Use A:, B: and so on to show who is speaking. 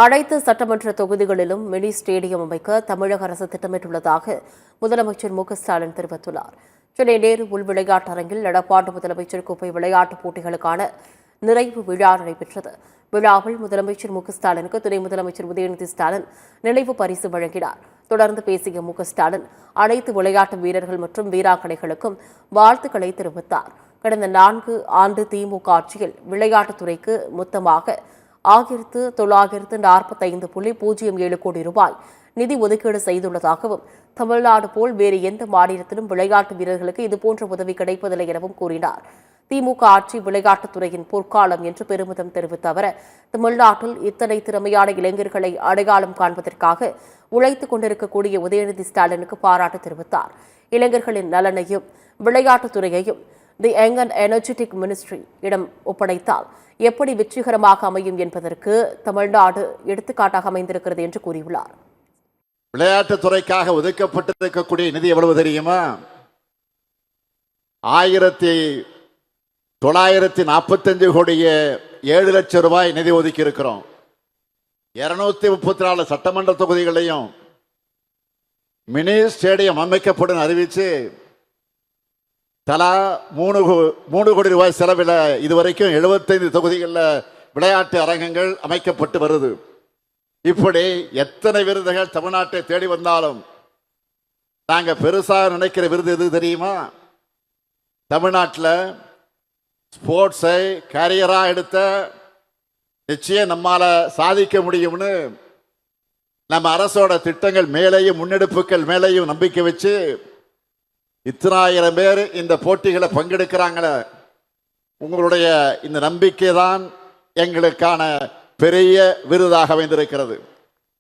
A: அனைத்து சட்டமன்ற தொகுதிகளிலும் மினி ஸ்டேடியம் அமைக்க தமிழக அரசு திட்டமிட்டுள்ளதாக முதலமைச்சர் மு க ஸ்டாலின் தெரிவித்துள்ளார். சென்னை நேரு உள் விளையாட்டரங்கில் நடப்பாண்டு முதலமைச்சர் கோப்பை விளையாட்டுப் போட்டிகளுக்கான நிறைவு விழா நடைபெற்றது. விழாவில் முதலமைச்சர் மு க ஸ்டாலினுக்கு துணை முதலமைச்சர் உதயநிதி ஸ்டாலின் நினைவு பரிசு வழங்கினார். தொடர்ந்து பேசிய மு க ஸ்டாலின் அனைத்து விளையாட்டு வீரர்கள் மற்றும் வீராங்கனைகளுக்கும் வாழ்த்துக்களை தெரிவித்தார். கடந்த 4 ஆண்டு திமுக ஆட்சியில் விளையாட்டுத்துறைக்கு மொத்தமாக 1945.07 கோடி ரூபாய் நிதி ஒதுக்கீடு செய்துள்ளதாகவும், தமிழ்நாடு போல் வேறு எந்த மாநிலத்திலும் விளையாட்டு வீரர்களுக்கு இதுபோன்ற உதவி கிடைப்பதில்லை எனவும் கூறினார். திமுக ஆட்சி விளையாட்டுத்துறையின் பொற்காலம் என்று பெருமிதம் தெரிவித்த அவர், தமிழ்நாட்டில் இத்தனை திறமையான இளைஞர்களை அடையாளம் காண்பதற்காக உழைத்துக் கொண்டிருக்கக்கூடிய உதயநிதி ஸ்டாலினுக்கு பாராட்டு தெரிவித்தார். இளைஞர்களின் நலனையும் விளையாட்டுத்துறையையும் the young and energetic ministry இடம் ஒப்படைத்தால் எப்படி வெற்றிகரமாக அமையும் என்பதற்கு தமிழ்நாடு எடுத்துக்காட்டாக அமைந்திருக்கிறது என்று கூறியுள்ளார்.
B: விளையாட்டுத்துறைக்காக ஒதுக்கப்பட்டிருக்கக்கூடிய நிதி எவ்வளவு தெரியுமா? 1945 கோடியே 7 லட்சம் ரூபாய் நிதி ஒதுக்கி இருக்கிறோம். 234 சட்டமன்ற தொகுதிகளையும் மினி ஸ்டேடியம் அமைக்கப்படும் அறிவிச்சு தலா 3 கோடி ரூபாய் செலவில் இதுவரைக்கும் 75 தொகுதிகளில் விளையாட்டு அரங்கங்கள் அமைக்கப்பட்டு வருது. இப்படி எத்தனை விருதுகள் தமிழ்நாட்டை தேடி வந்தாலும் நாங்க பெருசா நினைக்கிற விருது எது தெரியுமா? தமிழ்நாட்டில் ஸ்போர்ட்ஸை கேரியரா எடுத்த நிச்சயம் நம்மால சாதிக்க முடியும்னு நம்ம அரசோட திட்டங்கள் மேலேயும் முன்னெடுப்புகள் மேலேயும் நம்பிக்கை வச்சு இத்தனாயிரம் பேர் இந்த போட்டிகளை பங்கெடுக்கிறாங்களே, உங்களுடைய இந்த நம்பிக்கை தான் எங்களுக்கான பெரிய விருதாக அமைந்திருக்கிறது.